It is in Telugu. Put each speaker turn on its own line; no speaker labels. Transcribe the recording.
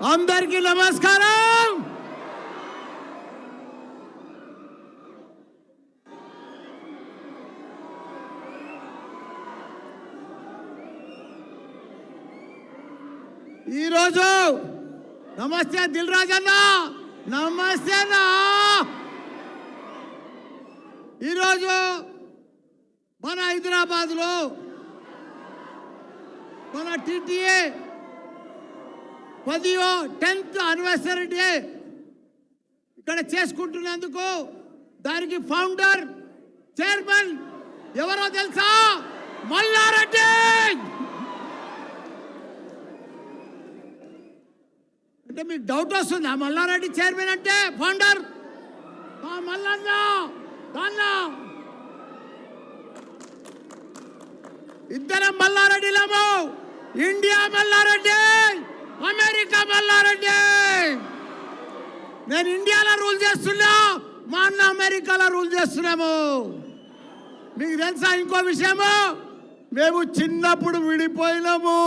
అందరికీ నమస్కారం. ఈరోజు నమస్తే దిల్ రాజు అన్న, నమస్తే అన్న. ఈరోజు మన హైదరాబాద్లో మన టీటీఏ 10th యానివర్సరీ డే ఇక్కడ చేసుకుంటున్నందుకు దానికి ఫౌండర్ చైర్మన్ ఎవరో తెలుసా? మల్లారెడ్డి. అంటే మీకు డౌట్ వస్తుందా? మల్లారెడ్డి చైర్మన్ అంటే ఫౌండర్ మల్లన్న దాన్న ఇద్దరం మల్లారెడ్డిలము. India Malla Reddy, America Malla Reddy. నేను ఇండియాలో రూల్ చేస్తున్నా, మా అన్న అమెరికాలో రూల్ చేస్తున్నాము. మీకు తెలుసా ఇంకో విషయము? మేము చిన్నప్పుడు విడిపోయినాము.